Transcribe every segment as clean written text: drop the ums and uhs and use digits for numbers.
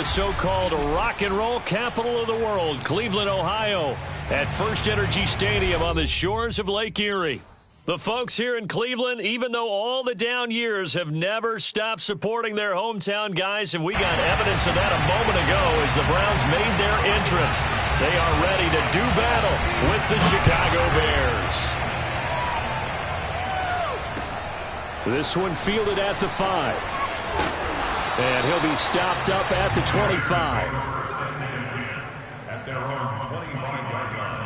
the so-called rock and roll capital of the world, Cleveland, Ohio, at First Energy Stadium on the shores of Lake Erie. The folks here in Cleveland, even though all the down years, have never stopped supporting their hometown guys, and we got evidence of that a moment ago as the Browns made their entrance. They are ready to do battle with the Chicago Bears. This one fielded at the 5. And he'll be stopped up at the 25. At their own 25-yard line.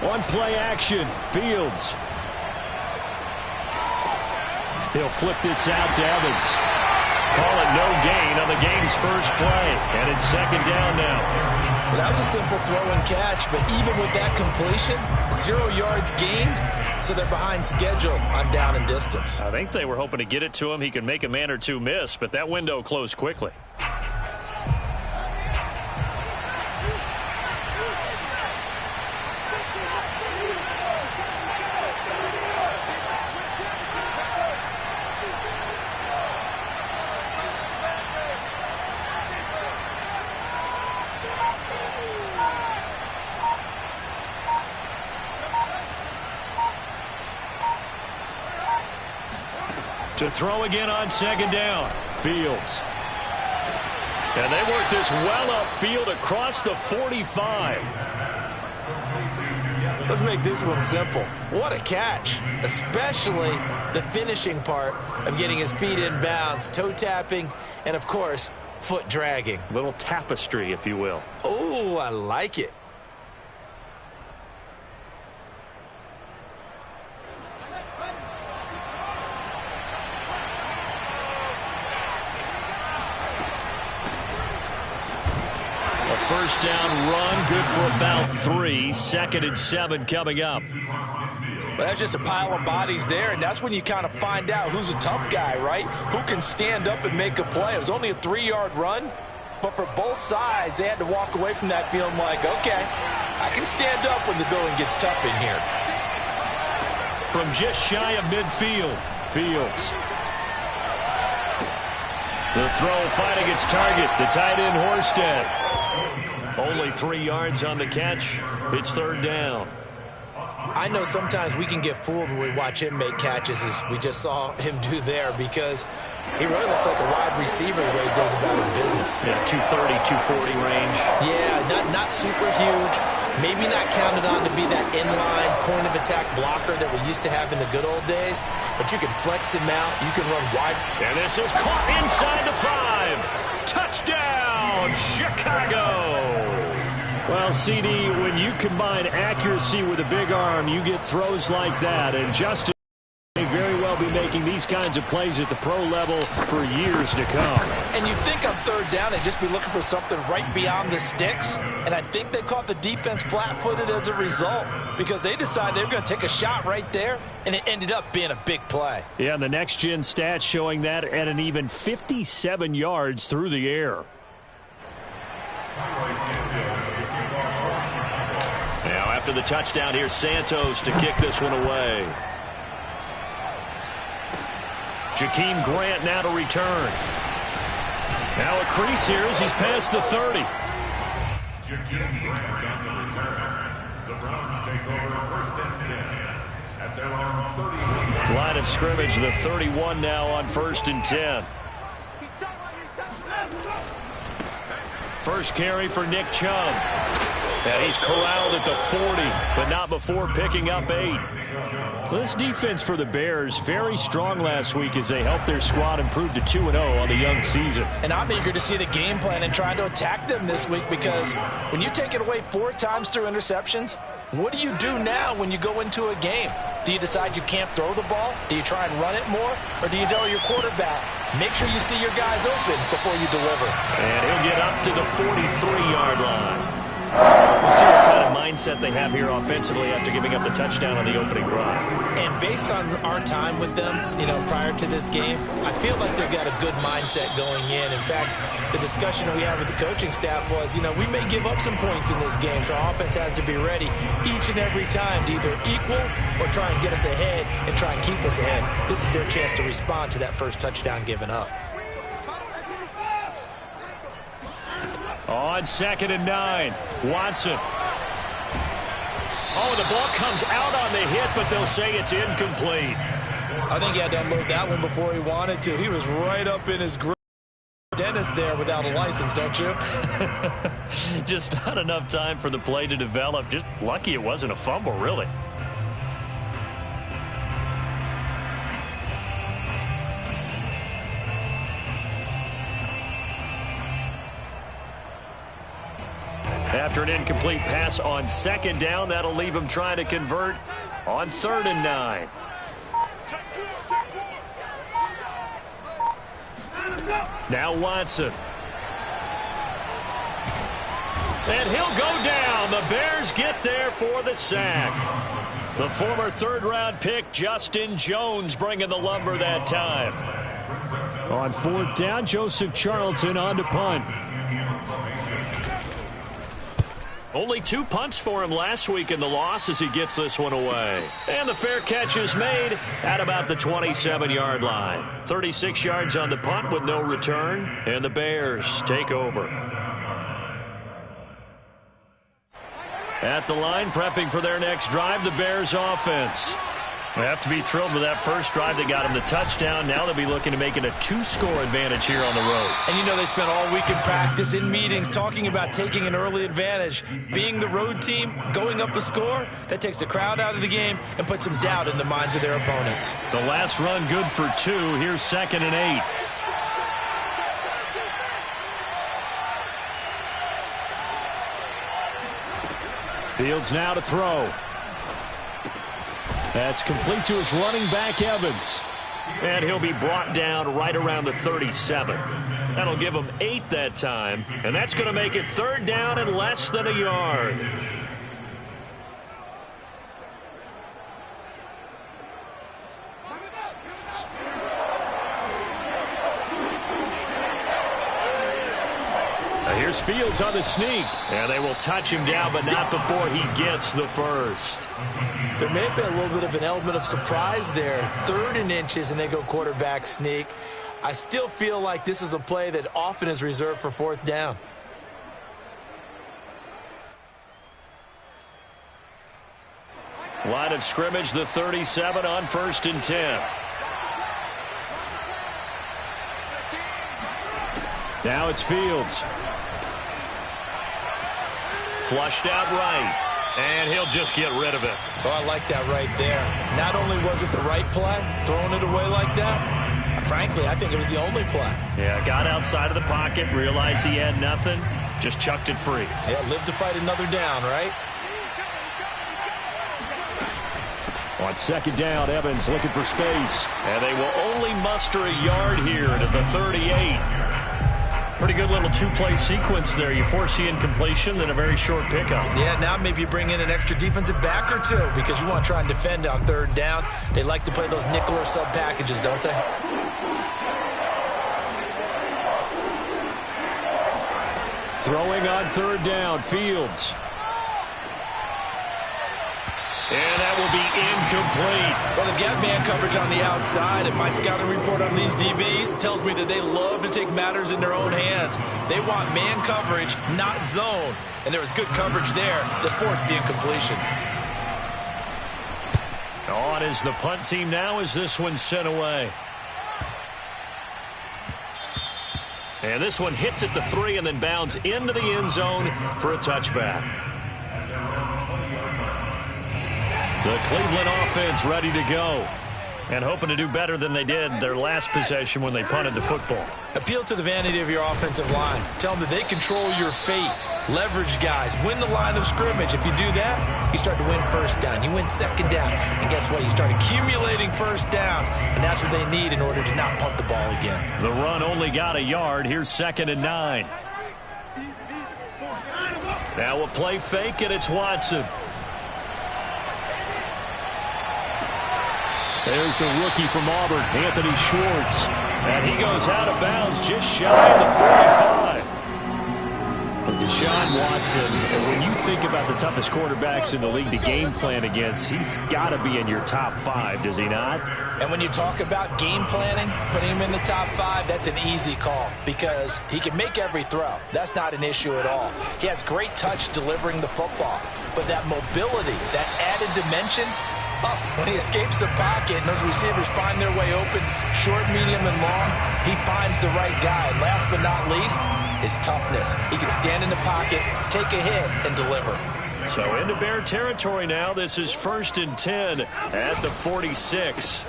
One play action, Fields. He'll flip this out to Evans. Call it no gain on the game's first play. And it's second down now. Well, that was a simple throw and catch, but even with that completion, 0 yards gained, so they're behind schedule on down and distance. I think they were hoping to get it to him. He could make a man or two miss, but that window closed quickly. To throw again on second down. Fields. And they work this well upfield across the 45. Let's make this one simple. What a catch, especially the finishing part of getting his feet in bounds, toe tapping, and of course, foot dragging. Little tapestry, if you will. Oh, I like it. First down run, good for about 3. 2nd and 7 coming up. Well, that's just a pile of bodies there, and that's when you kind of find out who's a tough guy, right? Who can stand up and make a play. It was only a 3-yard run, but for both sides, they had to walk away from that feeling like, okay, I can stand up when the going gets tough in here. From just shy of midfield, Fields. The throw finding its target, the tight end Horsted. Only 3 yards on the catch. It's third down. I know sometimes we can get fooled when we watch him make catches, as we just saw him do there, because he really looks like a wide receiver the way he goes about his business. Yeah, 230, 240 range. Yeah, not super huge. Maybe not counted on to be that inline point-of-attack blocker that we used to have in the good old days, but you can flex him out. You can run wide. And this is caught inside the 5. Touchdown, Chicago! Well, CD, when you combine accuracy with a big arm, you get throws like that. And Justin may very well be making these kinds of plays at the pro level for years to come. And you think on third down, they'd just be looking for something right beyond the sticks. And I think they caught the defense flat-footed as a result, because they decided they were going to take a shot right there, and it ended up being a big play. Yeah, and the next-gen stats showing that at an even 57 yards through the air. Now, after the touchdown, here's Santos to kick this one away. Jakeem Grant now to return. Now a crease here as he's past the 30. Jakeem Grant on the return. The Browns take over first and 10 at their own 31. Line of scrimmage, the 31 now on first and 10. First carry for Nick Chubb. And he's corralled at the 40, but not before picking up 8. This defense for the Bears, very strong last week as they helped their squad improve to 2-0 on the young season. And I'm eager to see the game plan and trying to attack them this week, because when you take it away 4 times through interceptions, what do you do now when you go into a game? Do you decide you can't throw the ball? Do you try and run it more? Or do you tell your quarterback, make sure you see your guys open before you deliver? And he'll get up to the 43-yard line. We'll see what kind of mindset they have here offensively after giving up the touchdown on the opening drive. And based on our time with them, prior to this game, I feel like they've got a good mindset going in. In fact, the discussion that we had with the coaching staff was, we may give up some points in this game, so our offense has to be ready each and every time to either equal or try and get us ahead and try and keep us ahead. This is their chance to respond to that first touchdown given up. On 2nd and 9, Watson. Oh, the ball comes out on the hit, but they'll say it's incomplete. I think he had to unload that one before he wanted to. He was right up in his grill. Dennis there without a license, don't you? Just not enough time for the play to develop. Just lucky it wasn't a fumble, really. After an incomplete pass on 2nd down, that'll leave him trying to convert on 3rd and 9. Now Watson. And he'll go down. The Bears get there for the sack. The former 3rd-round pick, Justin Jones, bringing the lumber that time. On 4th down, Joseph Charlton on to punt. Only 2 punts for him last week in the loss as he gets this one away. And the fair catch is made at about the 27-yard line. 36 yards on the punt with no return, and the Bears take over. At the line, prepping for their next drive, the Bears offense. They have to be thrilled with that first drive that got them the touchdown. Now they'll be looking to make it a 2-score advantage here on the road. And they spent all week in practice, in meetings, talking about taking an early advantage. Being the road team, going up a score, that takes the crowd out of the game and puts some doubt in the minds of their opponents. The last run good for 2. Here's 2nd and 8. Fields now to throw. That's complete to his running back, Evans. And he'll be brought down right around the 37. That'll give him 8 that time. And that's going to make it 3rd down and less than a yard. Now here's Fields on the sneak. And they will touch him down, but not before he gets the first. There may have been a little bit of an element of surprise there. 3rd and inches, and they go quarterback sneak. I still feel like this is a play that often is reserved for 4th down. Line of scrimmage, the 37 on 1st and 10. Now it's Fields. Flushed out right. And he'll just get rid of it. Oh, I like that right there. Not only was it the right play, throwing it away like that, frankly, I think it was the only play. Yeah, got outside of the pocket, realized he had nothing, just chucked it free. Yeah, live to fight another down, right? On 2nd down, Evans looking for space. And they will only muster a yard here to the 38. Pretty good little 2-play sequence there. You force the incompletion, then a very short pickup. Yeah, now maybe you bring in an extra defensive back or 2 because you want to try and defend on 3rd down. They like to play those nickel or sub packages, don't they? Throwing on 3rd down, Fields. And that will be incomplete. Well, they've got man coverage on the outside, and my scouting report on these DBs tells me that they love to take matters in their own hands. They want man coverage, not zone. And there was good coverage there that forced the incompletion. On is the punt team now as this one's sent away. And this one hits at the 3 and then bounds into the end zone for a touchback. The Cleveland offense ready to go. And hoping to do better than they did their last possession when they punted the football. Appeal to the vanity of your offensive line. Tell them that they control your fate. Leverage guys. Win the line of scrimmage. If you do that, you start to win 1st down. You win 2nd down. And guess what? You start accumulating 1st downs. And that's what they need in order to not punt the ball again. The run only got a yard. Here's 2nd and 9. Now a play fake, and it's Watson. There's the rookie from Auburn, Anthony Schwartz. And he goes out of bounds just shy of the 45. Deshaun Watson, when you think about the toughest quarterbacks in the league to game plan against, he's got to be in your top 5, does he not? And when you talk about game planning, putting him in the top 5, that's an easy call because he can make every throw. That's not an issue at all. He has great touch delivering the football. But that mobility, that added dimension, when he escapes the pocket and those receivers find their way open, short, medium, and long, he finds the right guy. And last but not least, his toughness. He can stand in the pocket, take a hit, and deliver. So into Bear territory now. This is 1st and 10 at the 46.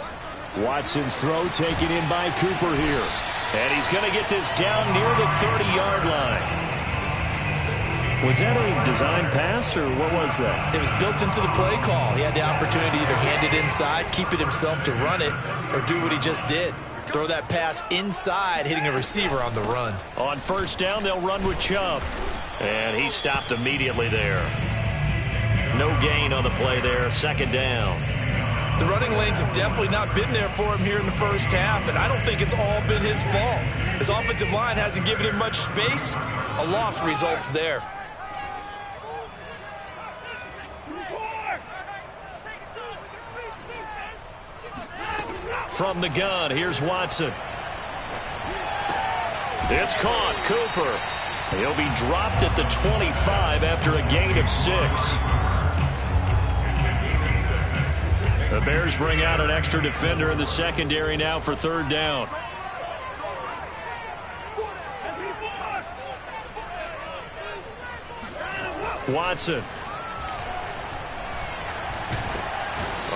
Watson's throw taken in by Cooper here. And he's going to get this down near the 30-yard line. Was that a design pass, or what was that? It was built into the play call. He had the opportunity to either hand it inside, keep it himself to run it, or do what he just did. Throw that pass inside, hitting a receiver on the run. On 1st down, they'll run with Chubb. And he stopped immediately there. No gain on the play there, 2nd down. The running lanes have definitely not been there for him here in the first half, and I don't think it's all been his fault. His offensive line hasn't given him much space. A loss results there. From the gun, here's Watson. It's caught, Cooper. He'll be dropped at the 25 after a gain of 6. The Bears bring out an extra defender in the secondary now for 3rd down. Watson.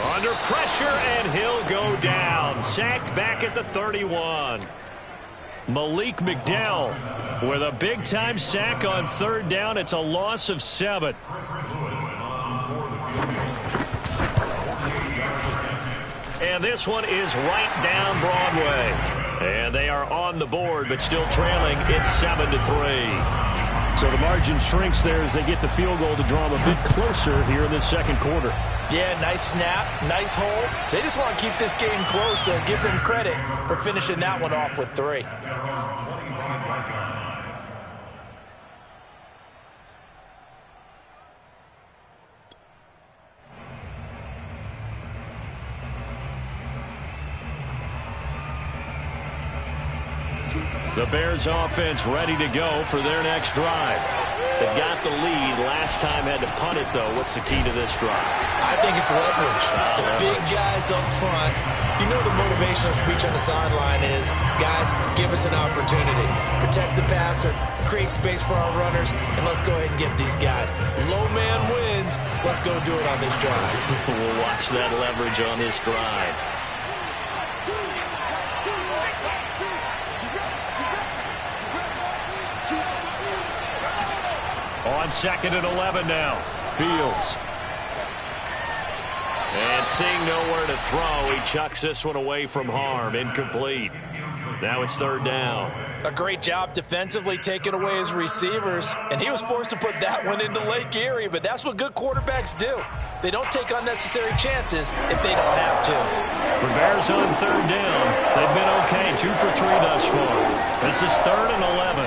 Under pressure, and he'll go down. Sacked back at the 31. Malik McDowell with a big-time sack on 3rd down. It's a loss of 7. And this one is right down Broadway. And they are on the board, but still trailing. It's 7-3. So the margin shrinks there as they get the field goal to draw them a bit closer here in this 2nd quarter. Yeah, nice snap, nice hold. They just want to keep this game close, so give them credit for finishing that one off with 3. The Bears offense ready to go for their next drive. They've got the lead. Last time had to punt it, though. What's the key to this drive? I think it's leverage. The big guys up front. You know the motivational speech on the sideline is, guys, give us an opportunity. Protect the passer, create space for our runners, and let's go ahead and get these guys. Low man wins. Let's go do it on this drive. We'll watch that leverage on this drive. On 2nd and 11 now. Fields. And seeing nowhere to throw, he chucks this one away from harm. Incomplete. Now it's 3rd down. A great job defensively taking away his receivers, and he was forced to put that one into Lake Erie, but that's what good quarterbacks do. They don't take unnecessary chances if they don't have to. For Bears on 3rd down, they've been okay, 2 for 3 thus far. This is 3rd and 11.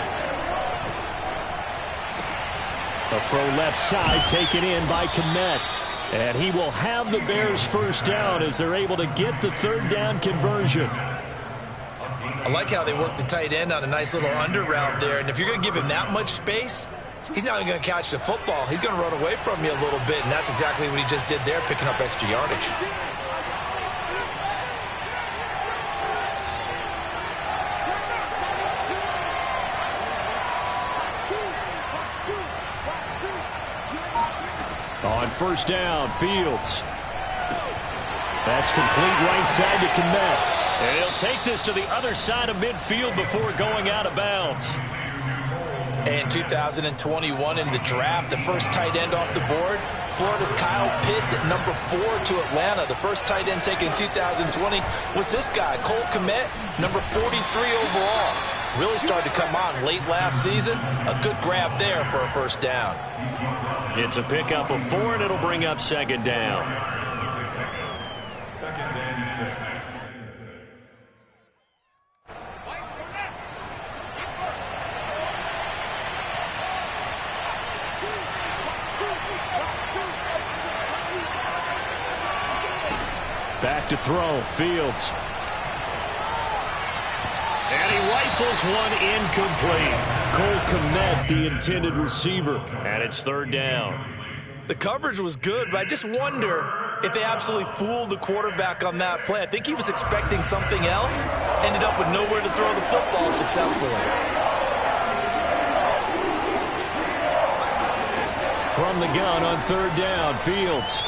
A throw left side taken in by Kmet. And he will have the Bears 1st down as they're able to get the 3rd down conversion. I like how they work the tight end on a nice little under route there. And if you're going to give him that much space, he's not going to catch the football. He's going to run away from you a little bit, and that's exactly what he just did there, picking up extra yardage. On 1st down, Fields. That's complete right side to Kmet. And he'll take this to the other side of midfield before going out of bounds. And 2021 in the draft, the first tight end off the board, Florida's Kyle Pitts at number 4 to Atlanta. The first tight end taken in 2020 was this guy, Cole Kmet, number 43 overall. Really started to come on late last season. A good grab there for a first down. It's a pickup of 4, and it'll bring up second down. Second and 6. Back to throw, Fields. And he rifles one incomplete. Cole Kmet, the intended receiver, and it's third down. The coverage was good, but I just wonder if they absolutely fooled the quarterback on that play. I think he was expecting something else, ended up with nowhere to throw the football successfully. From the gun on third down, Fields.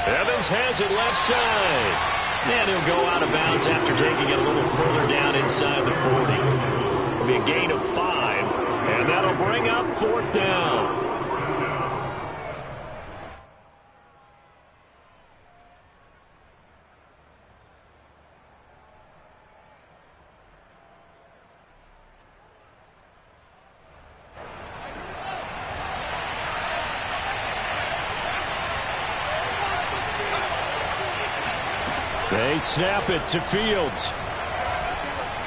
Evans has it left side. And he'll go out of bounds after taking it a little further down inside the 40. It'll be a gain of 5, and that'll bring up fourth down. They snap it to Fields.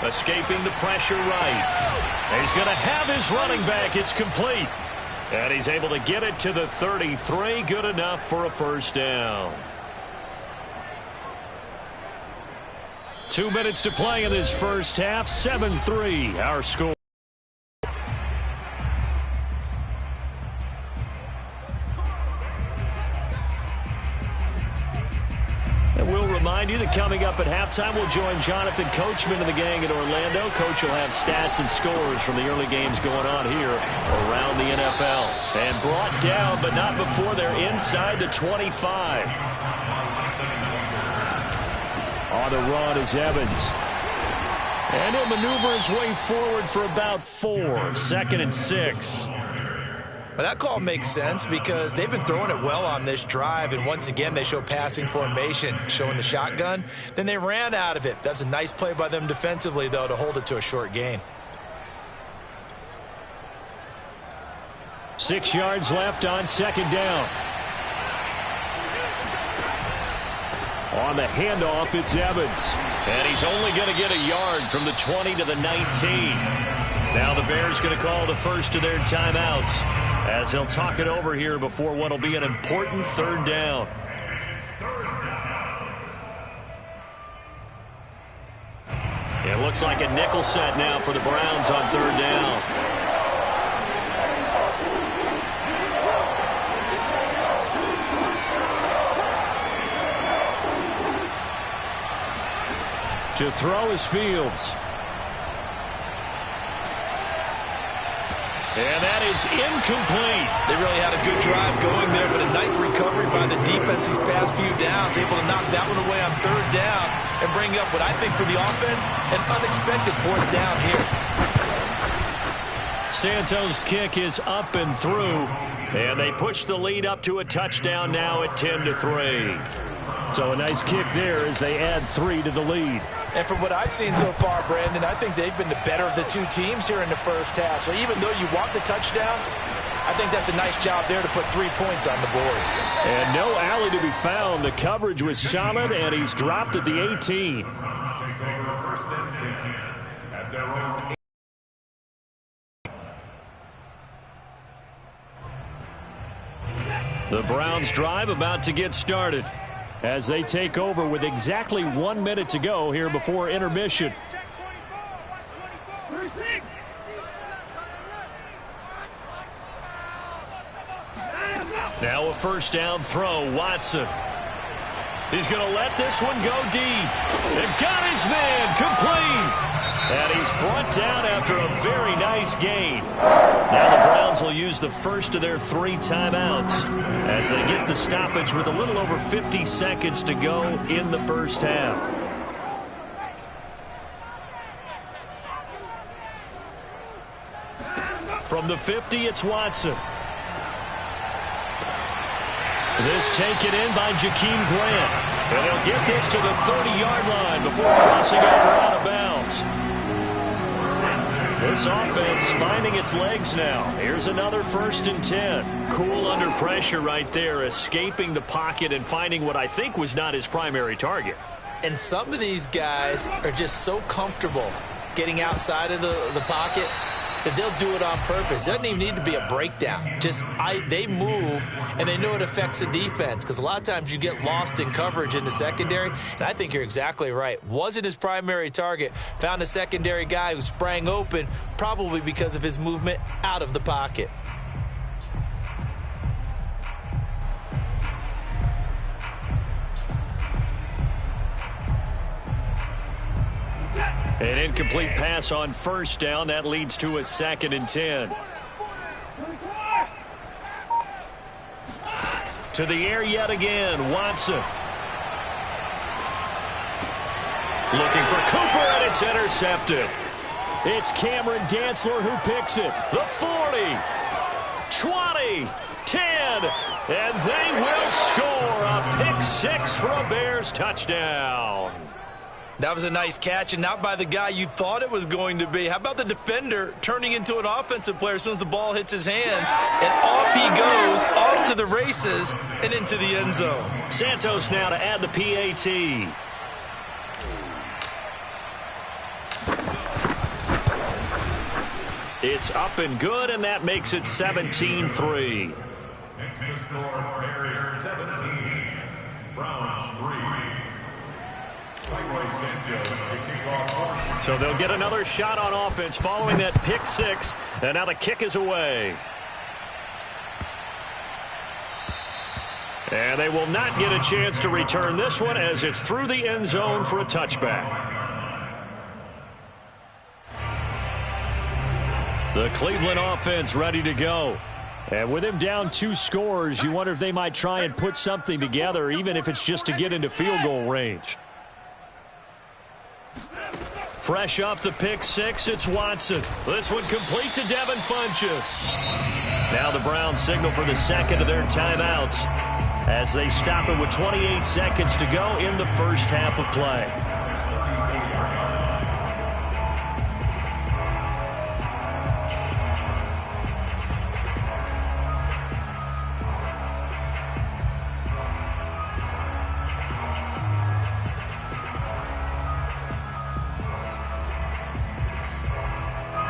Escaping the pressure right. He's going to have his running back. It's complete. And he's able to get it to the 33. Good enough for a first down. 2 minutes to play in this first half. 7-3 our score. Remind you that coming up at halftime, we'll join Jonathan Coachman of the gang in Orlando. Coach will have stats and scores from the early games going on here around the NFL. And brought down, but not before they're inside the 25. On the run is Evans. And he'll maneuver his way forward for about 4. Second and 6. But that call makes sense because they've been throwing it well on this drive, and once again they show passing formation, showing the shotgun. Then they ran out of it. That's a nice play by them defensively, though, to hold it to a short gain. 6 yards left on second down. On the handoff, it's Evans. And he's only going to get a yard from the 20 to the 19. Now the Bears going to call the first of their timeouts, as they'll talk it over here before what will be an important third down. It looks like a nickel set now for the Browns on third down. To throw is Fields. And that is incomplete. They really had a good drive going there, but a nice recovery by the defense these past few downs, able to knock that one away on third down and bring up what I think for the offense, an unexpected fourth down here. Santos' kick is up and through, and they push the lead up to a touchdown now at 10-3. So a nice kick there as they add 3 to the lead. And from what I've seen so far, Brandon, I think they've been the better of the two teams here in the first half. So even though you want the touchdown, I think that's a nice job there to put 3 points on the board. And no alley to be found. The coverage was solid, and he's dropped at the 18. The Browns drive about to get started as they take over with exactly 1 minute to go here before intermission. Now a first down throw, Watson. He's going to let this one go deep. They've got his man complete. And he's brought down after a very nice gain. Now the Browns will use the first of their 3 timeouts as they get the stoppage with a little over 50 seconds to go in the first half. From the 50, it's Watson. This taken in by Jakeem Grant. And he'll get this to the 30-yard line before crossing over out of bounds. This offense finding its legs now. Here's another 1st and 10. Cool under pressure right there, escaping the pocket and finding what I think was not his primary target. And some of these guys are just so comfortable getting outside of the pocket that they'll do it on purpose. It doesn't even need to be a breakdown. They move, and they know it affects the defense, because a lot of times you get lost in coverage in the secondary, and I think you're exactly right. Wasn't his primary target. Found a secondary guy who sprang open, probably because of his movement out of the pocket. An incomplete pass on 1st down. That leads to a 2nd and 10. To the air yet again. Watson. Looking for Cooper, and it's intercepted. It's Cameron Dantzler who picks it. The 40, 20, 10, and they will score a pick 6 for a Bears touchdown. That was a nice catch, and not by the guy you thought it was going to be. How about the defender turning into an offensive player as soon as the ball hits his hands, and off he goes, off to the races, and into the end zone. Santos now to add the PAT. It's up and good, and that makes it 17-3. Next to score, Bears 17, Browns 3. So they'll get another shot on offense following that pick 6, and now the kick is away. And they will not get a chance to return this one as it's through the end zone for a touchback. The Cleveland offense ready to go. And with him down 2 scores, you wonder if they might try and put something together, even if it's just to get into field goal range. Fresh off the pick 6, it's Watson. This one complete to Devin Funchess. Now the Browns signal for the 2nd of their timeouts as they stop it with 28 seconds to go in the first half of play.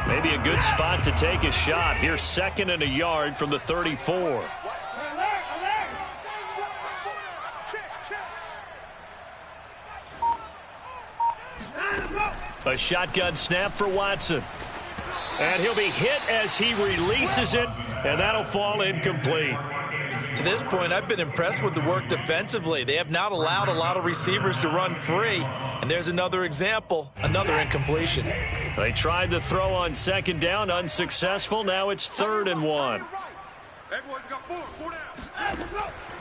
Maybe a good spot to take a shot. Here's 2nd and a yard from the 34. A shotgun snap for Watson. And he'll be hit as he releases it, and that'll fall incomplete. To this point, I've been impressed with the work defensively. They have not allowed a lot of receivers to run free. And there's another example, another incompletion. They tried to throw on 2nd down, unsuccessful. Now it's 3rd and 1.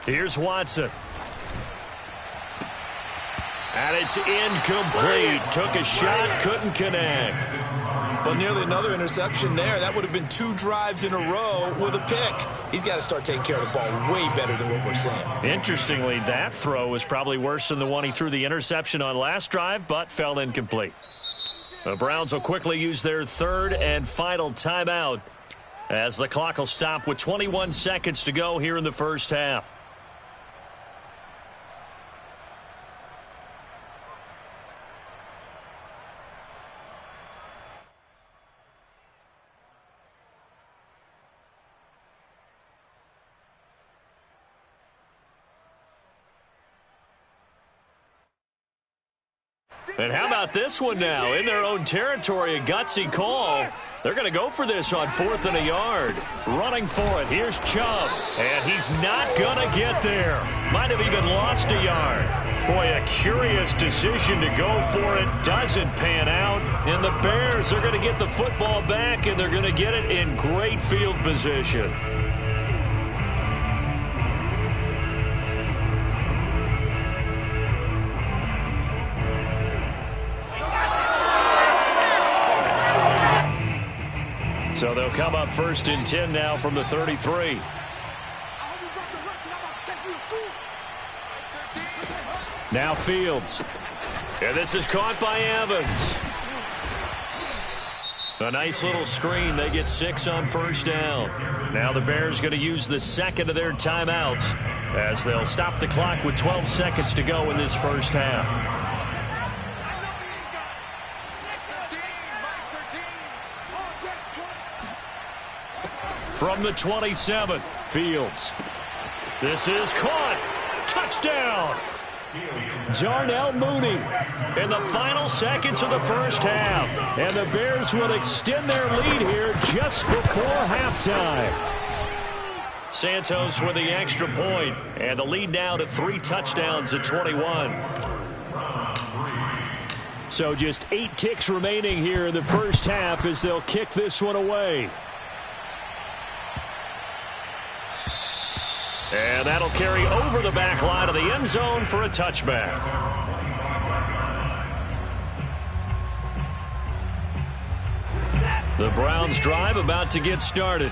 Here's Watson. And it's incomplete. Took a shot, couldn't connect. Well, nearly another interception there. That would have been 2 drives in a row with a pick. He's got to start taking care of the ball way better than what we're seeing. Interestingly, that throw was probably worse than the one he threw the interception on last drive, but fell incomplete. The Browns will quickly use their 3rd and final timeout as the clock will stop with 21 seconds to go here in the first half. And how about this one now? In their own territory, a gutsy call. They're going to go for this on 4th and a yard. Running for it. Here's Chubb. And he's not going to get there. Might have even lost a yard. Boy, a curious decision to go for it. Doesn't pan out. And the Bears are going to get the football back, and they're going to get it in great field position. So they'll come up 1st and 10 now from the 33. Now Fields. And this is caught by Evans. A nice little screen. They get 6 on first down. Now the Bears going to use the second of their timeouts as they'll stop the clock with 12 seconds to go in this first half. From the 27, Fields. This is caught. Touchdown. Darnell Mooney in the final seconds of the first half. And the Bears will extend their lead here just before halftime. Santos with the extra point, and the lead now to 3 touchdowns at 21. So just 8 ticks remaining here in the first half as they'll kick this one away. And that'll carry over the back line of the end zone for a touchback. The Browns drive about to get started.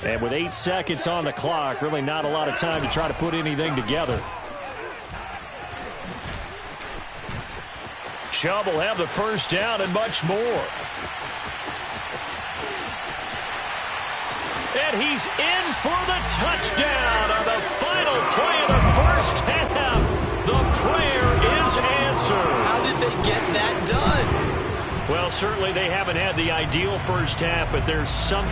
And with 8 seconds on the clock, really not a lot of time to try to put anything together. Chubb will have the first down and much more. And he's in for the touchdown on the final play of the first half. The prayer is answered. How did they get that done? Well, certainly they haven't had the ideal first half, but there's some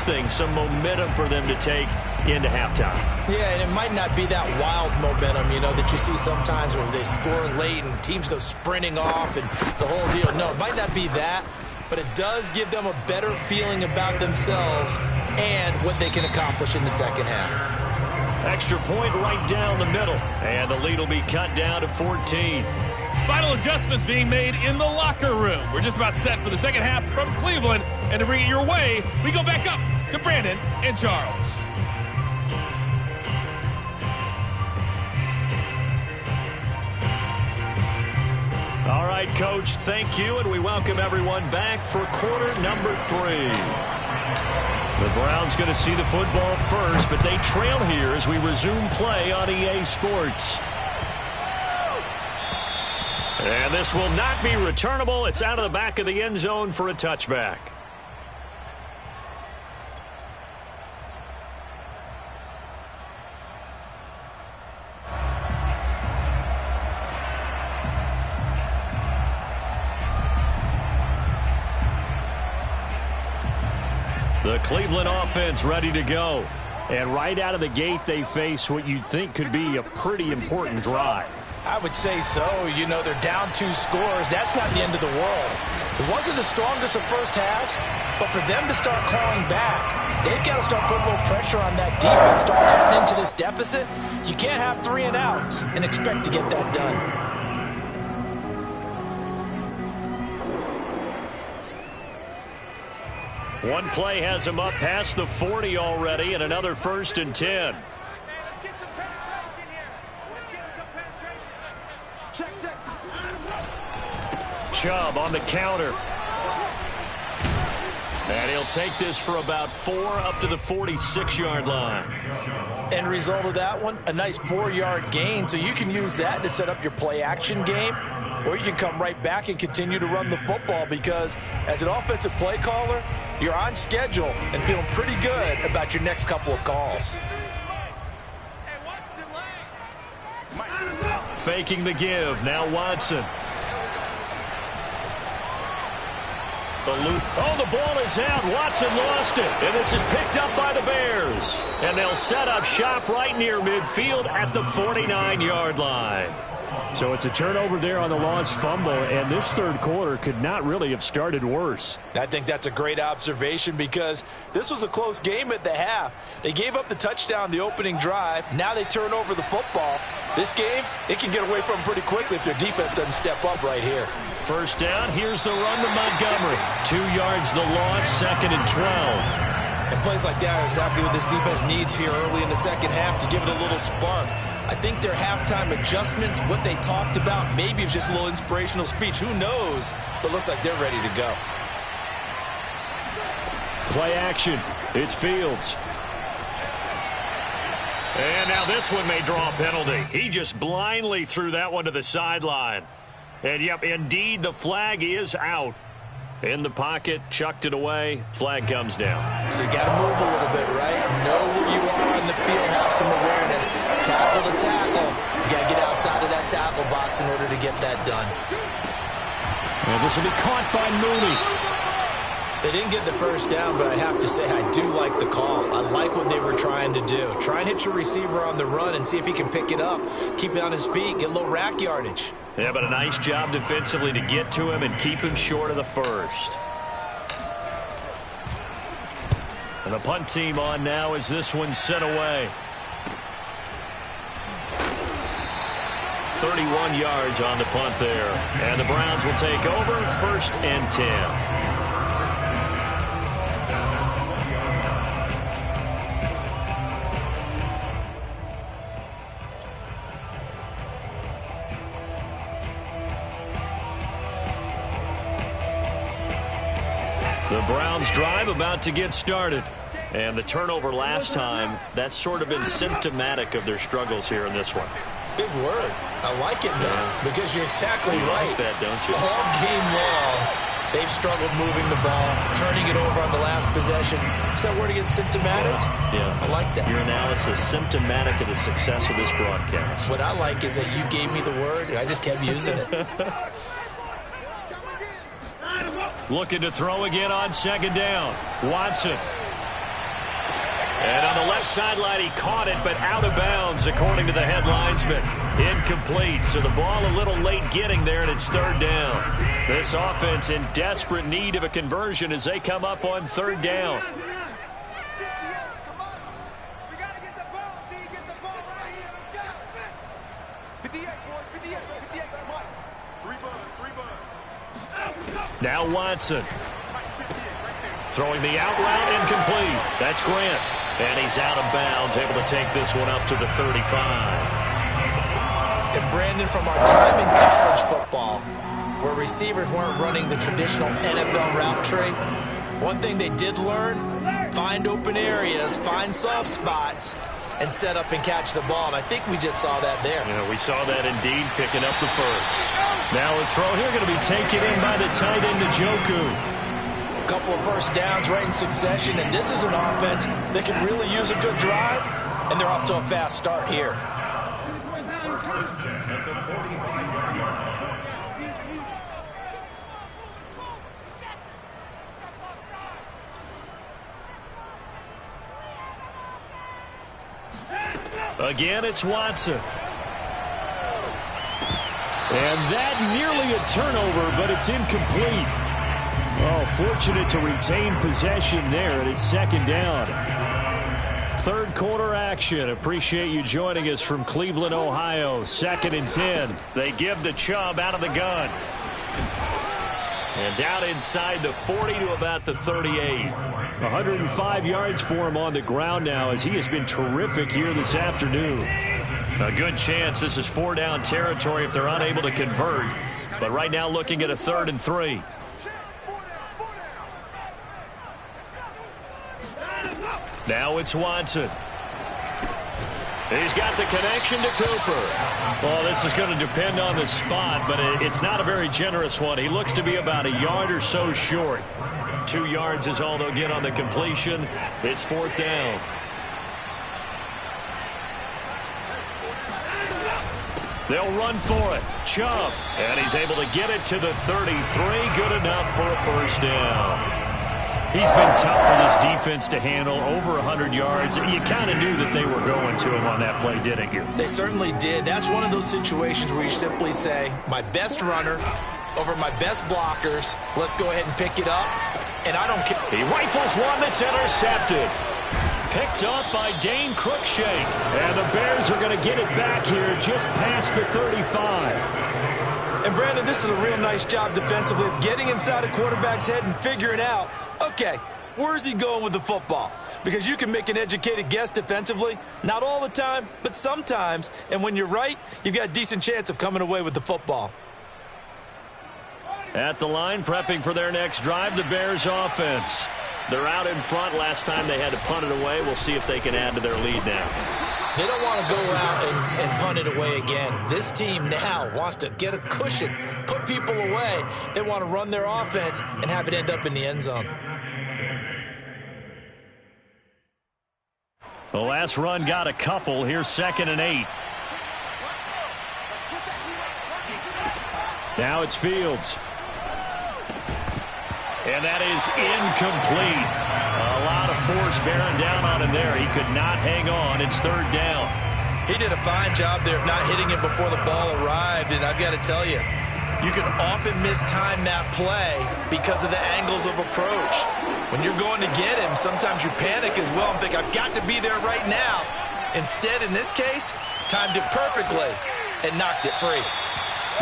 momentum for them to take into halftime. Yeah, and it might not be that wild momentum, that you see sometimes where they score late and teams go sprinting off and the whole deal. No, it might not be that, but it does give them a better feeling about themselves and what they can accomplish in the second half. Extra point right down the middle, and the lead will be cut down to 14. Final adjustments being made in the locker room. We're just about set for the second half from Cleveland, and to bring it your way, we go back up to Brandon and Charles. All right, Coach, thank you, and we welcome everyone back for quarter number 3. The Browns going to see the football first, but they trail here as we resume play on EA Sports. And this will not be returnable. It's out of the back of the end zone for a touchback. The Cleveland offense ready to go. And right out of the gate, they face what you'd think could be a pretty important drive. I would say so. They're down 2 scores. That's not the end of the world. It wasn't the strongest of first halves, but for them to start clawing back, they've got to start putting a little pressure on that defense, start cutting into this deficit. You can't have 3 and outs and expect to get that done. One play has him up past the 40 already, and another 1st and 10. Chubb on the counter. And he'll take this for about 4 up to the 46-yard line. End result of that one, a nice 4-yard gain, so you can use that to set up your play-action game, or you can come right back and continue to run the football because as an offensive play caller, you're on schedule and feeling pretty good about your next couple of calls. Faking the give. Now Watson. The loop. Oh, the ball is out. Watson lost it. And this is picked up by the Bears. And they'll set up shop right near midfield at the 49-yard line. So it's a turnover there on the lost fumble, and this third quarter could not really have started worse. I think that's a great observation because this was a close game at the half. They gave up the touchdown the opening drive. Now they turn over the football. This game, it can get away from them pretty quickly if their defense doesn't step up right here. First down, here's the run to Montgomery. 2 yards the loss, 2nd and 12. And plays like that are exactly what this defense needs here early in the second half to give it a little spark. I think their halftime adjustments, what they talked about, maybe it was just a little inspirational speech. Who knows? But looks like they're ready to go. Play action. It's Fields. And now this one may draw a penalty. He just blindly threw that one to the sideline. And, yep, indeed, the flag is out. In the pocket, chucked it away, flag comes down. So you got to move a little bit, right? Know where you are on the field, have some awareness. Tackle to tackle. You got to get outside of that tackle box in order to get that done. And this will be caught by Mooney. They didn't get the first down, but I have to say I do like the call. I like what they were trying to do. Try and hit your receiver on the run and see if he can pick it up. Keep it on his feet, get a little rack yardage. Yeah, but a nice job defensively to get to him and keep him short of the first. And the punt team on now as this one's sent away. 31 yards on the punt there. And the Browns will take over 1st and 10. The Browns drive about to get started. And the turnover last time, that's sort of been symptomatic of their struggles here in this one. Big word. I like it, though, because you're exactly right. Like that, don't you? All game long, they've struggled moving the ball, turning it over on the last possession. Is that word again, symptomatic? Yeah. I like that. Your analysis, symptomatic of the success of this broadcast. What I like is that you gave me the word, and I just kept using it. Looking to throw again on 2nd down. Watson. And on the left sideline, he caught it, but out of bounds, according to the head linesman. Incomplete, so the ball a little late getting there, and it's 3rd down. This offense in desperate need of a conversion as they come up on 3rd down. Now Watson. Throwing the out route, incomplete. That's Grant. And he's out of bounds, able to take this one up to the 35. And Brandon, from our time in college football, where receivers weren't running the traditional NFL route tree, one thing they did learn, find open areas, find soft spots, and set up and catch the ball. And I think we just saw that there. Yeah, we saw that indeed, picking up the first. Now a throw here going to be taken in by the tight end, Njoku. A couple of first downs right in succession, and this is an offense that can really use a good drive, and they're off to a fast start here. Again, it's Watson. And that nearly a turnover, but it's incomplete. Oh, fortunate to retain possession there, and it's 2nd down. 3rd quarter action. Appreciate you joining us from Cleveland, Ohio. 2nd and 10. They give the Chubb out of the gun. And down inside the 40 to about the 38. 105 yards for him on the ground now as he has been terrific here this afternoon. A good chance this is 4-down territory if they're unable to convert. But right now looking at a 3rd and 3. Now it's Watson. He's got the connection to Cooper. Well, this is going to depend on the spot, but it's not a very generous one. He looks to be about a yard or so short. 2 yards is all they'll get on the completion. It's 4th down. They'll run for it. Chubb. And he's able to get it to the 33. Good enough for a first down. He's been tough for this defense to handle, over 100 yards. You kind of knew that they were going to him on that play, didn't you? They certainly did. That's one of those situations where you simply say, my best runner over my best blockers. Let's go ahead and pick it up. And I don't care. He rifles one that's intercepted. Picked up by Dane Cruikshank. And the Bears are going to get it back here just past the 35. And, Brandon, this is a real nice job defensively of getting inside a quarterback's head and figuring out, okay, where's he going with the football? Because you can make an educated guess defensively. Not all the time, but sometimes. And when you're right, you've got a decent chance of coming away with the football. At the line, prepping for their next drive, the Bears offense. They're out in front. Last time they had to punt it away. We'll see if they can add to their lead now. They don't want to go out and punt it away again. This team now wants to get a cushion, put people away. They want to run their offense and have it end up in the end zone. The last run got a couple. Here's 2nd and 8. Now it's Fields. And that is incomplete. A lot of force bearing down on him there. He could not hang on. It's 3rd down. He did a fine job there of not hitting it before the ball arrived. And I've got to tell you, you can often mistime that play because of the angles of approach. When you're going to get him, sometimes you panic as well and think, I've got to be there right now. Instead, in this case, timed it perfectly and knocked it free.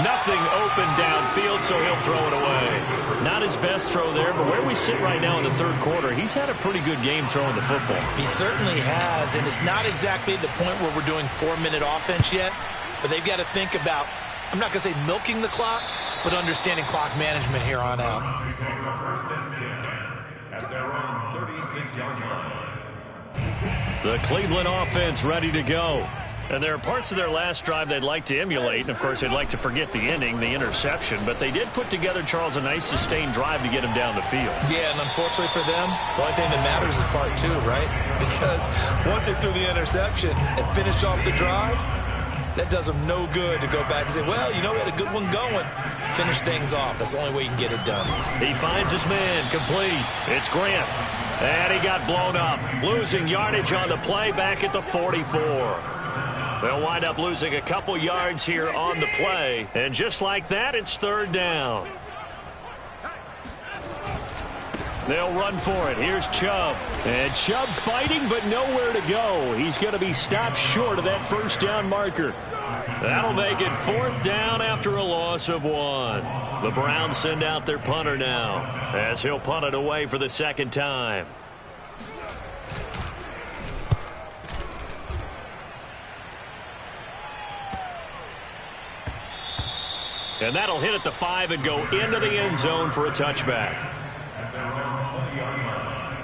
Nothing open downfield, so he'll throw it away. Not his best throw there, but where we sit right now in the 3rd quarter, he's had a pretty good game throwing the football. He certainly has, and it's not exactly the point where we're doing 4-minute offense yet, but they've got to think about, I'm not going to say milking the clock, but understanding clock management here on out. 1st and 10 at their own 36-yard line. The Cleveland offense ready to go. And there are parts of their last drive they'd like to emulate. And, of course, they'd like to forget the ending, the interception. But they did put together, Charles, a nice sustained drive to get him down the field. Yeah, and unfortunately for them, the only thing that matters is part 2, right? Because once they threw the interception and finished off the drive, that does them no good to go back and say, well, you know, we had a good one going. Finish things off. That's the only way you can get it done. He finds his man, complete. It's Grant. And he got blown up. Losing yardage on the play back at the 44. They'll wind up losing a couple yards here on the play. And just like that, it's 3rd down. They'll run for it. Here's Chubb. And Chubb fighting, but nowhere to go. He's going to be stopped short of that 1st down marker. That'll make it 4th down after a loss of 1. The Browns send out their punter now, as he'll punt it away for the 2nd time. And that'll hit at the 5 and go into the end zone for a touchback. At their own 20-yard line.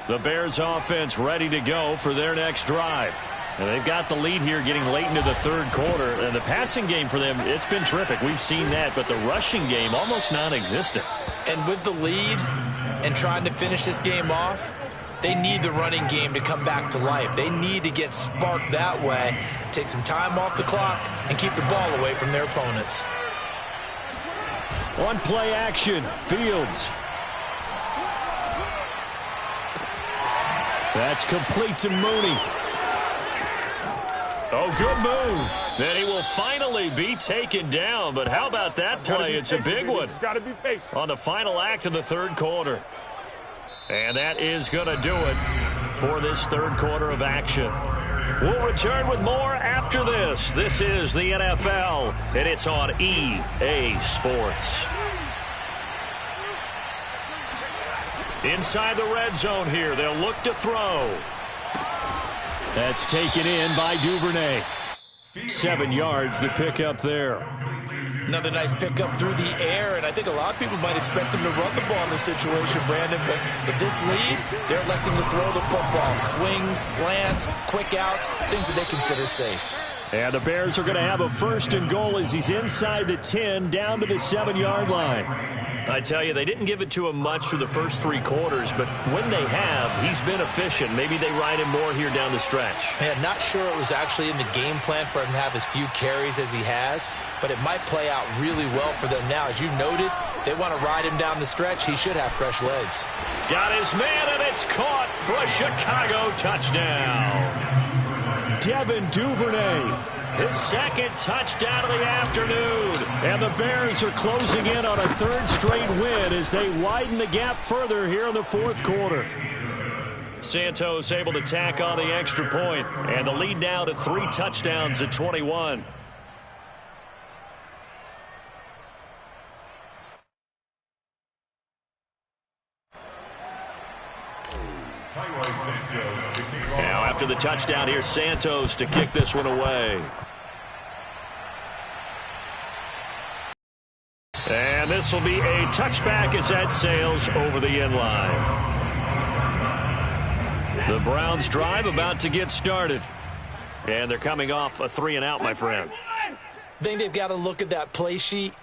The Bears offense ready to go for their next drive. And they've got the lead here getting late into the 3rd quarter. And the passing game for them, it's been terrific. We've seen that. But the rushing game, almost non-existent. And with the lead and trying to finish this game off, they need the running game to come back to life. They need to get sparked that way, take some time off the clock, and keep the ball away from their opponents. On play action, Fields. That's complete to Mooney. Oh, good move. Then he will finally be taken down. But how about that play? It's a big one. Got to be patient. On the final act of the 3rd quarter. And that is going to do it for this 3rd quarter of action. We'll return with more after this. This is the NFL, and it's on EA Sports. Inside the red zone here, they'll look to throw. That's taken in by Duvernay. 7 yards, the pickup there. Another nice pickup through the air, and I think a lot of people might expect them to run the ball in this situation, Brandon, but with this lead, they're electing to throw the football. Swings, slants, quick outs, things that they consider safe. And the Bears are going to have a 1st and goal as he's inside the 10, down to the 7-yard line. I tell you, they didn't give it to him much through the first 3 quarters, but when they have, he's been efficient. Maybe they ride him more here down the stretch. Yeah, not sure it was actually in the game plan for him to have as few carries as he has, but it might play out really well for them now. As you noted, they want to ride him down the stretch. He should have fresh legs. Got his man, and it's caught for a Chicago touchdown. Devin Duvernay. His 2nd touchdown of the afternoon. And the Bears are closing in on a 3rd straight win as they widen the gap further here in the 4th quarter. Santos able to tack on the extra point, and the lead now to 3 touchdowns at 21. Now after the touchdown, here's Santos to kick this one away. this will be a touchback as that sails over the end line. The Browns drive about to get started. And they're coming off a 3-and-out, my friend. I think they've got to look at that play sheet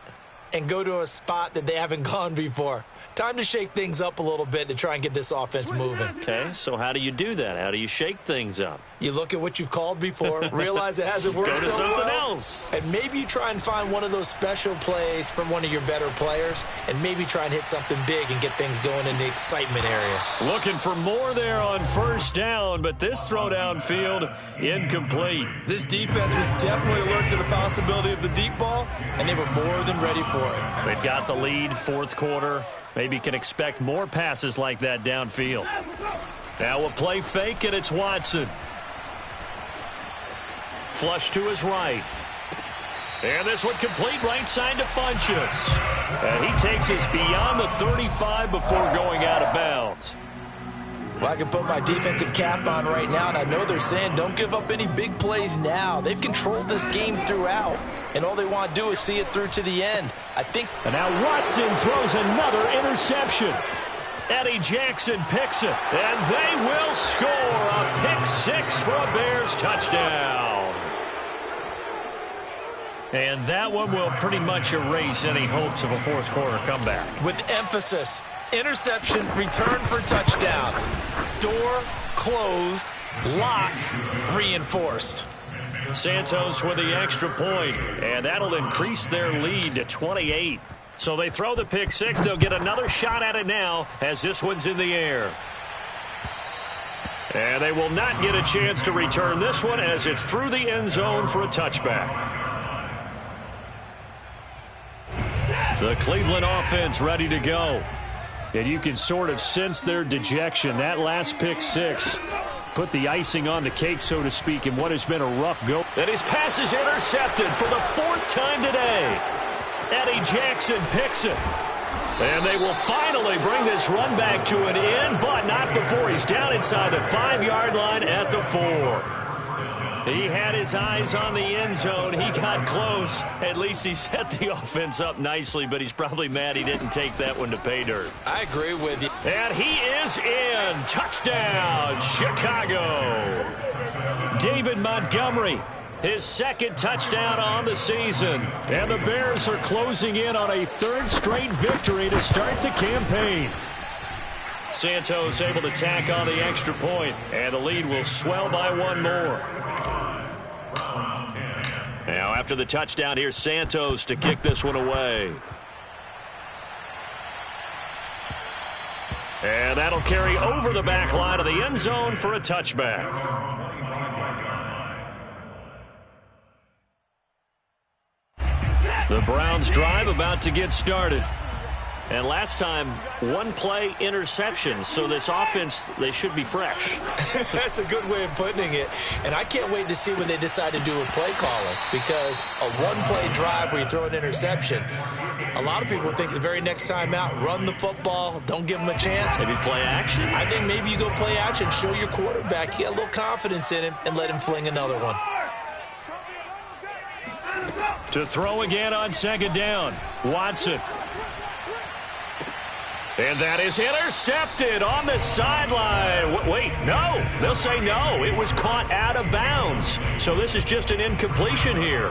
and go to a spot that they haven't gone before. Time to shake things up a little bit to try and get this offense moving. Okay, so how do you do that? How do you shake things up? You look at what you've called before, realize it hasn't worked Go to so something well, else. and maybe you try and find one of those special plays from one of your better players, and maybe try and hit something big and get things going in the excitement area. Looking for more there on first down, but this throw downfield incomplete. This defense was definitely alert to the possibility of the deep ball, and they were more than ready for it. They've got the lead, fourth quarter. Maybe can expect more passes like that downfield. Now a play fake, and it's Watson. Flush to his right. And this one complete right side to Funchess. And he takes us beyond the 35 before going out of bounds. Well, I can put my defensive cap on right now, and I know they're saying don't give up any big plays now. They've controlled this game throughout, and all they want to do is see it through to the end. And now Watson throws another interception. Eddie Jackson picks it, and they will score a pick six for a Bears touchdown. And that one will pretty much erase any hopes of a fourth quarter comeback. With emphasis, interception, return for touchdown. Door closed, locked, reinforced. Santos with the extra point, and that'll increase their lead to 28. So they throw the pick six. They'll get another shot at it now as this one's in the air. And they will not get a chance to return this one as it's through the end zone for a touchback. The Cleveland offense ready to go. And you can sort of sense their dejection. That last pick six put the icing on the cake, so to speak, in what has been a rough go. And his pass is intercepted for the fourth time today. Eddie Jackson picks it. And they will finally bring this run back to an end, but not before he's down inside the 5-yard line at the 4. He had his eyes on the end zone. He got close. At least he set the offense up nicely, but he's probably mad he didn't take that one to pay dirt. I agree with you. And he is in. Touchdown, Chicago. David Montgomery, his second touchdown on the season. And the Bears are closing in on a third straight victory to start the campaign. Santos able to tack on the extra point, and the lead will swell by one more. Now after the touchdown, here's Santos to kick this one away. And that'll carry over the back line of the end zone for a touchback. The Browns drive about to get started. And last time, one play interception. So this offense, they should be fresh. That's a good way of putting it. And I can't wait to see when they decide to do a play calling, because a one-play drive where you throw an interception, a lot of people think the very next time out, run the football, don't give them a chance. Maybe play action? I think maybe you go play action, show your quarterback, you get a little confidence in him, and let him fling another one. To throw again on second down, Watson. And that is intercepted on the sideline. Wait, no. They'll say no. It was caught out of bounds. So this is just an incompletion here.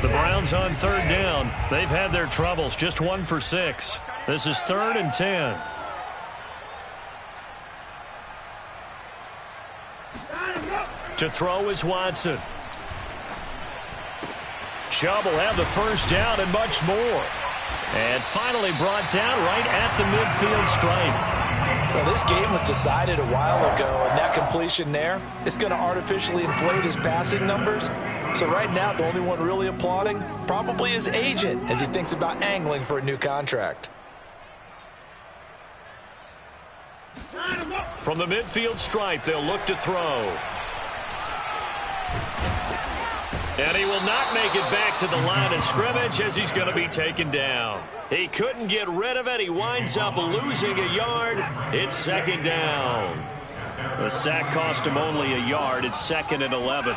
The Browns on third down. They've had their troubles. Just 1 for 6. This is 3rd and 10. To throw is Watson. Chubb will have the first down and much more. And finally brought down right at the midfield stripe. Well, this game was decided a while ago, and that completion there is going to artificially inflate his passing numbers. So right now, the only one really applauding probably his agent as he thinks about angling for a new contract. From the midfield stripe, they'll look to throw. And he will not make it back to the line of scrimmage as he's going to be taken down. He couldn't get rid of it. He winds up losing a yard. It's 2nd down. The sack cost him only a yard. It's 2nd and 11.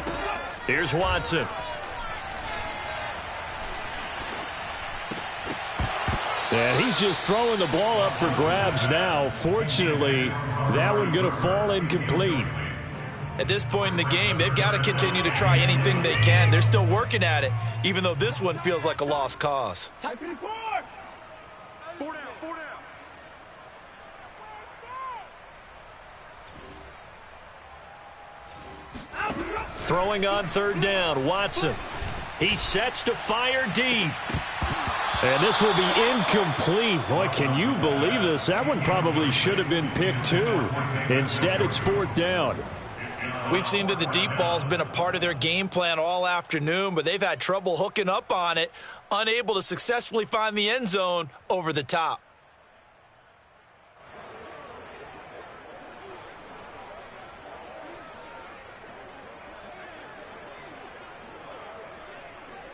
Here's Watson. And he's just throwing the ball up for grabs now. Fortunately, that one going to fall incomplete. At this point in the game, they've got to continue to try anything they can. They're still working at it, even though this one feels like a lost cause. Throwing on third down, Watson. He sets to fire deep. And this will be incomplete. Boy, can you believe this? That one probably should have been picked too. Instead, it's fourth down. We've seen that the deep ball's been a part of their game plan all afternoon, but they've had trouble hooking up on it, unable to successfully find the end zone over the top.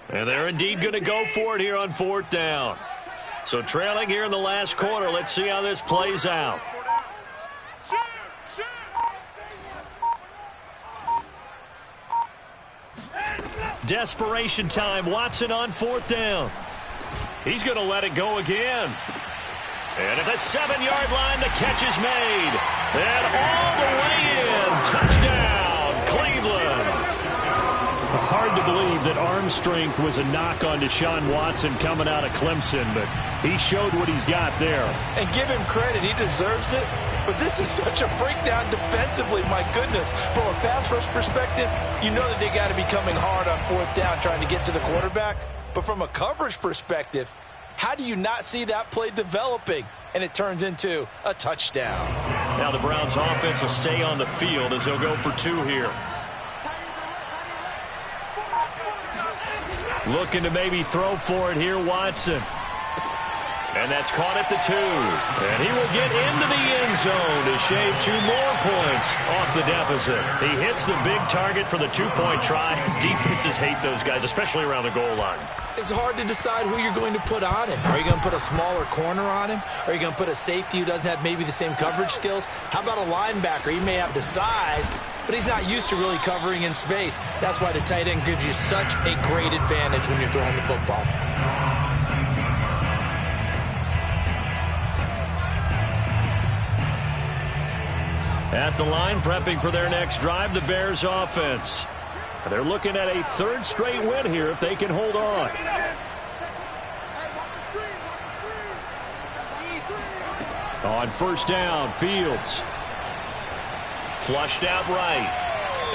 And they're indeed going to go for it here on fourth down. So trailing here in the last quarter. Let's see how this plays out. Desperation time. Watson on fourth down. He's going to let it go again. And at the 7-yard line, the catch is made. And all the way in. Touchdown, Cleveland. Hard to believe that arm strength was a knock on Deshaun Watson coming out of Clemson, but he showed what he's got there. And give him credit, he deserves it. But this is such a breakdown defensively, my goodness. From a pass rush perspective, you know that they got to be coming hard on fourth down trying to get to the quarterback. But from a coverage perspective, how do you not see that play developing? And it turns into a touchdown. Now the Browns offense will stay on the field as they'll go for two here. Looking to maybe throw for it here, Watson. And that's caught at the 2. And he will get into the end zone to shave 2 more points off the deficit. He hits the big target for the 2-point try. Defenses hate those guys, especially around the goal line. It's hard to decide who you're going to put on him. Are you going to put a smaller corner on him? Are you going to put a safety who doesn't have maybe the same coverage skills? How about a linebacker? He may have the size, but he's not used to really covering in space. That's why the tight end gives you such a great advantage when you're throwing the football. At the line, prepping for their next drive, the Bears offense. They're looking at a third straight win here if they can hold on. On first down, Fields. Flushed out right.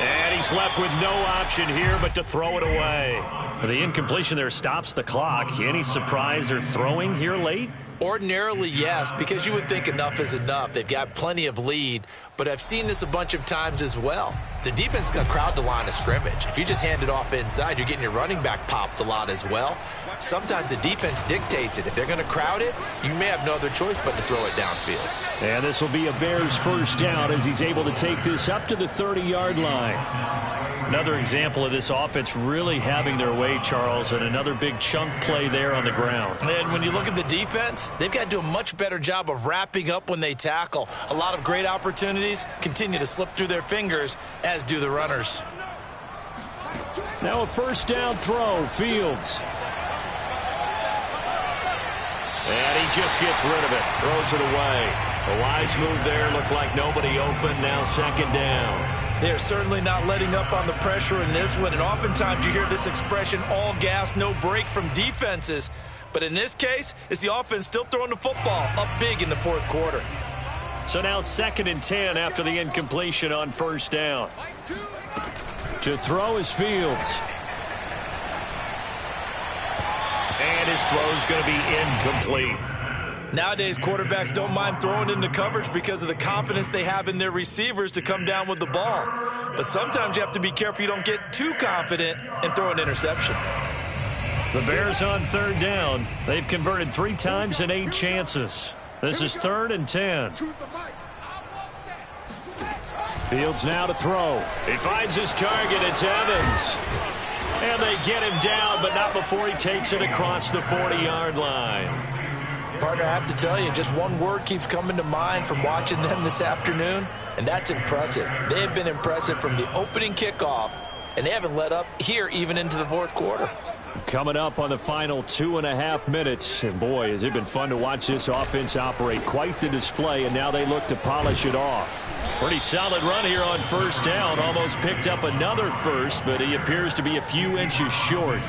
And he's left with no option here but to throw it away. The incompletion there stops the clock. Any surprise they're throwing here late? Ordinarily, yes, because you would think enough is enough. They've got plenty of lead, but I've seen this a bunch of times as well. The defense is going to crowd the line of scrimmage. If you just hand it off inside, you're getting your running back popped a lot as well. Sometimes the defense dictates it. If they're going to crowd it, you may have no other choice but to throw it downfield. And this will be a Bears first down as he's able to take this up to the 30-yard line. Another example of this offense really having their way, Charles, and another big chunk play there on the ground. And when you look at the defense, they've got to do a much better job of wrapping up when they tackle. A lot of great opportunities continue to slip through their fingers, as do the runners. Now a first down throw, Fields. And he just gets rid of it, throws it away. A wise move there, looked like nobody open, now second down. They're certainly not letting up on the pressure in this one, and oftentimes you hear this expression, all gas, no break from defenses. But in this case, it's the offense still throwing the football up big in the fourth quarter. So now 2nd and 10 after the incompletion on first down. To throw is Fields. And his throw is going to be incomplete. Nowadays, quarterbacks don't mind throwing into coverage because of the confidence they have in their receivers to come down with the ball. But sometimes you have to be careful you don't get too confident and throw an interception. The Bears on third down. They've converted 3 times in 8 chances. This is 3rd and 10. Fields now to throw. He finds his target. It's Evans. And they get him down, but not before he takes it across the 40-yard line. Partner, I have to tell you, just one word keeps coming to mind from watching them this afternoon, and that's impressive. They have been impressive from the opening kickoff, and they haven't let up here even into the fourth quarter. Coming up on the final 2.5 minutes. And boy, has it been fun to watch this offense operate. Quite the display, and now they look to polish it off. Pretty solid run here on first down. Almost picked up another first, but he appears to be a few inches short.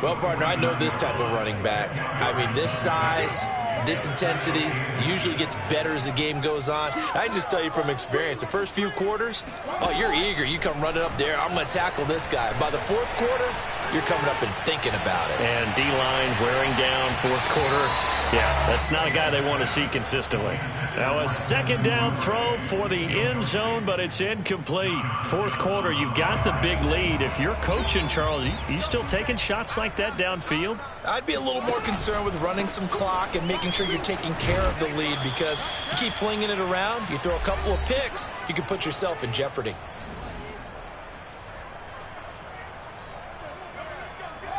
Well, partner, I know this type of running back. I mean, this size, this intensity usually gets better as the game goes on. I can just tell you from experience, the first few quarters, oh, you're eager. You come running up there, I'm going to tackle this guy. By the fourth quarter, you're coming up and thinking about it. And D-line wearing down fourth quarter. Yeah, that's not a guy they want to see consistently. Now a second down throw for the end zone, but it's incomplete. Fourth quarter, you've got the big lead. If you're coaching, Charles, you still taking shots like that downfield? I'd be a little more concerned with running some clock and making sure you're taking care of the lead, because you keep flinging it around, you throw a couple of picks, you can put yourself in jeopardy.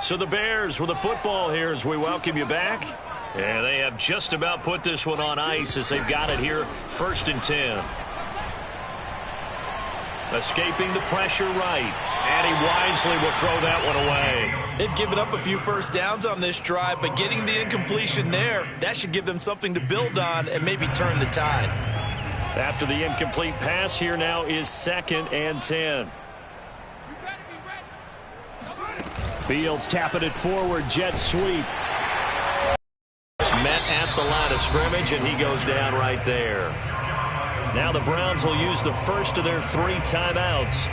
So the Bears with the football here as we welcome you back. And they have just about put this one on ice as they've got it here, 1st and 10. Escaping the pressure right. And he wisely will throw that one away. They've given up a few first downs on this drive, but getting the incompletion there, that should give them something to build on and maybe turn the tide. After the incomplete pass, here now is 2nd and 10. Fields tapping it forward, jet sweep. Met at the line of scrimmage, and he goes down right there. Now the Browns will use the first of their 3 timeouts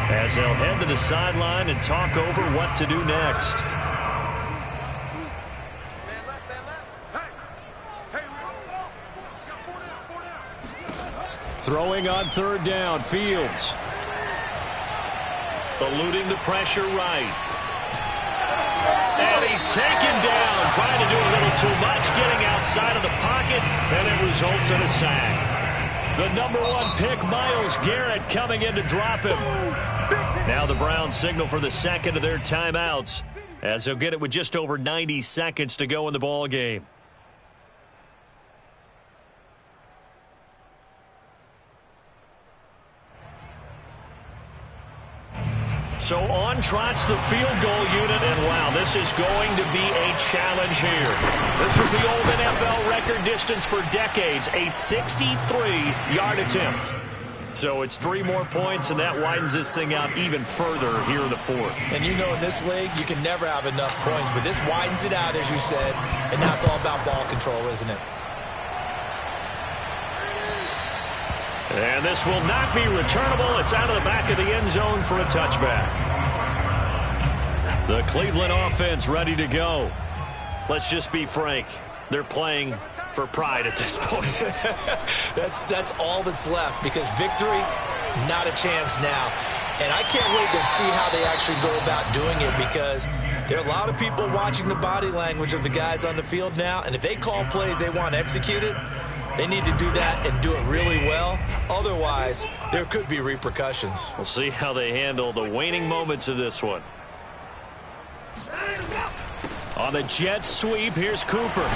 as they'll head to the sideline and talk over what to do next. Throwing on 3rd down, Fields. Eluding the pressure right. And he's taken down, trying to do a little too much, getting outside of the pocket, and it results in a sack. The number 1 pick, Myles Garrett, coming in to drop him. Now the Browns signal for the second of their timeouts, as they'll get it with just over 90 seconds to go in the ball game. So on trots the field goal unit, and wow, this is going to be a challenge here. This was the old NFL record distance for decades, a 63-yard attempt. So it's 3 more points, and that widens this thing out even further here in the 4th. And you know in this league, you can never have enough points, but this widens it out, as you said, and now it's all about ball control, isn't it? And this will not be returnable. It's out of the back of the end zone for a touchback. The Cleveland offense ready to go. Let's just be frank. They're playing for pride at this point. That's all that's left, because victory, not a chance now. And I can't wait to see how they actually go about doing it, because there are a lot of people watching the body language of the guys on the field now, and if they call plays they want executed, they need to do that and do it really well. Otherwise, there could be repercussions. We'll see how they handle the waning moments of this one. On the jet sweep, here's Cooper.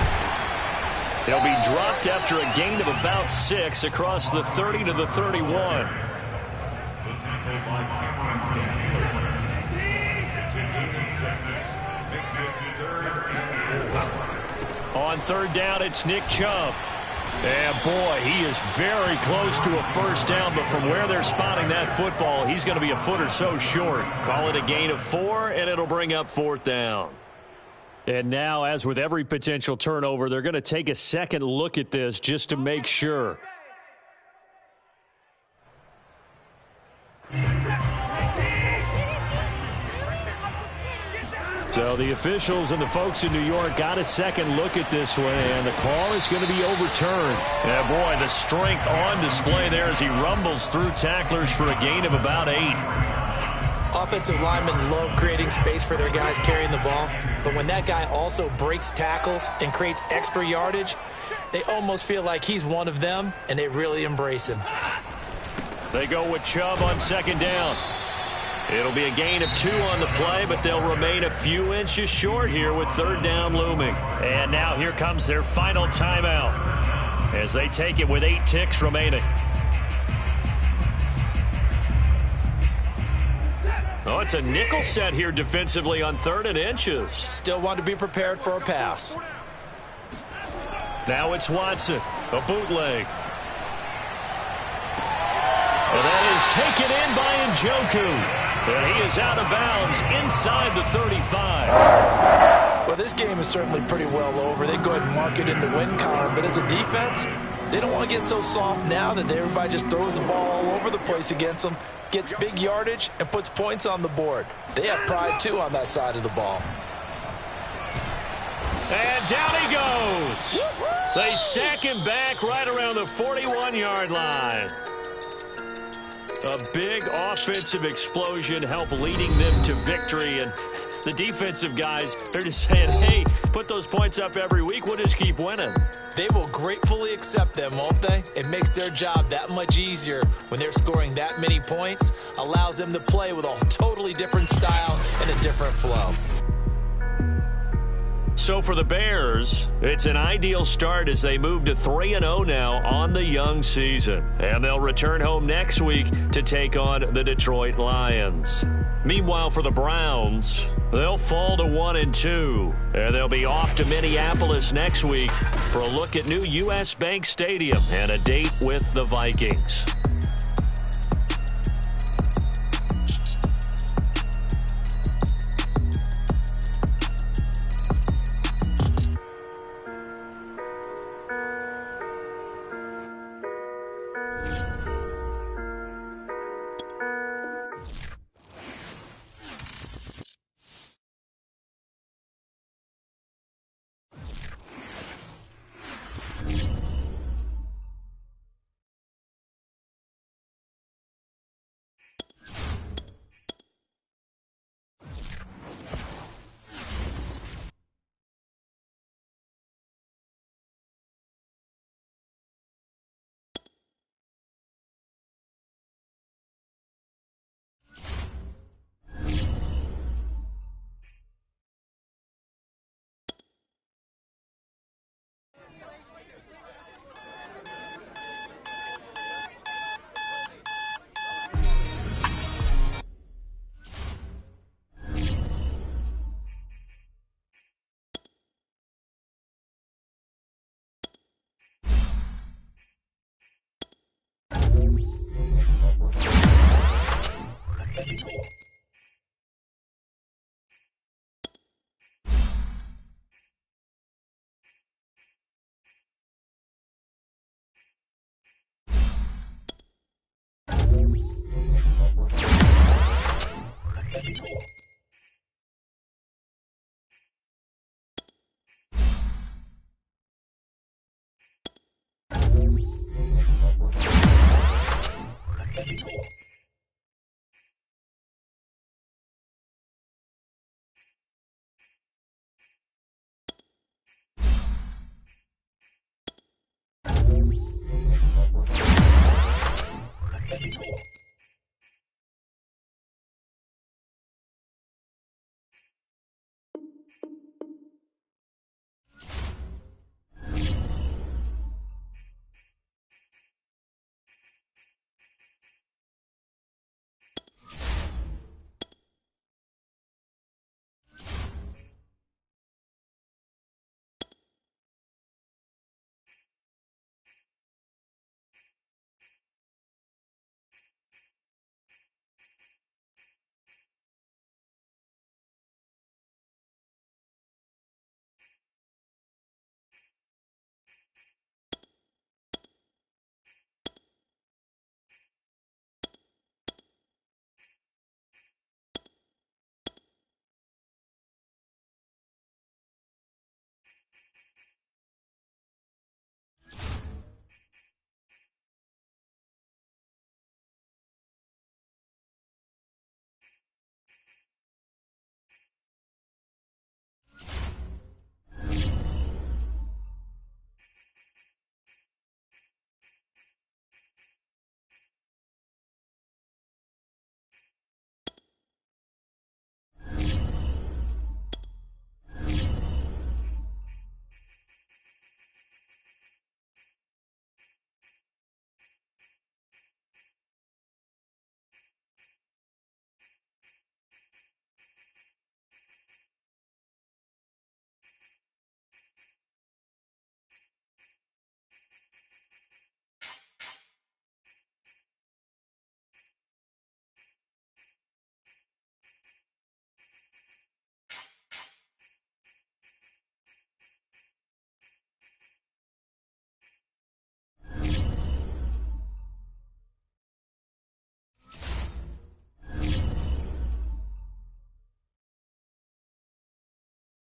He'll be dropped after a gain of about 6 across the 30 to the 31. The tackle by Cameron Dantzler. It's a gain of 6. Makes it 3rd and 4. On 3rd down, it's Nick Chubb. And boy, he is very close to a first down, but from where they're spotting that football, he's going to be a foot or so short. Call it a gain of 4, and it'll bring up 4th down. And now, as with every potential turnover, they're going to take a second look at this just to make sure. So the officials and the folks in New York got a second look at this one, and the call is going to be overturned. And boy, the strength on display there as he rumbles through tacklers for a gain of about 8. Offensive linemen love creating space for their guys carrying the ball, but when that guy also breaks tackles and creates extra yardage, they almost feel like he's one of them, and they really embrace him. They go with Chubb on 2nd down. It'll be a gain of 2 on the play, but they'll remain a few inches short here with 3rd down looming. And now here comes their final timeout as they take it with 8 ticks remaining. Oh, it's a nickel set here defensively on 3rd and inches. Still want to be prepared for a pass. Now it's Watson, a bootleg. And that is taken in by Njoku. And he is out of bounds inside the 35. Well, this game is certainly pretty well over. They go ahead and mark it in the win column. But as a defense, they don't want to get so soft now that everybody just throws the ball all over the place against them, gets big yardage, and puts points on the board. They have pride, too, on that side of the ball. And down he goes. They sack him back right around the 41-yard line. A big offensive explosion helped leading them to victory. And the defensive guys, they're just saying, hey, put those points up every week. We'll just keep winning. They will gratefully accept them, won't they? It makes their job that much easier when they're scoring that many points. Allows them to play with a totally different style and a different flow. So for the Bears, it's an ideal start as they move to 3-0 now on the young season. And they'll return home next week to take on the Detroit Lions. Meanwhile, for the Browns, they'll fall to 1-2. And they'll be off to Minneapolis next week for a look at new U.S. Bank Stadium and a date with the Vikings. Thank you.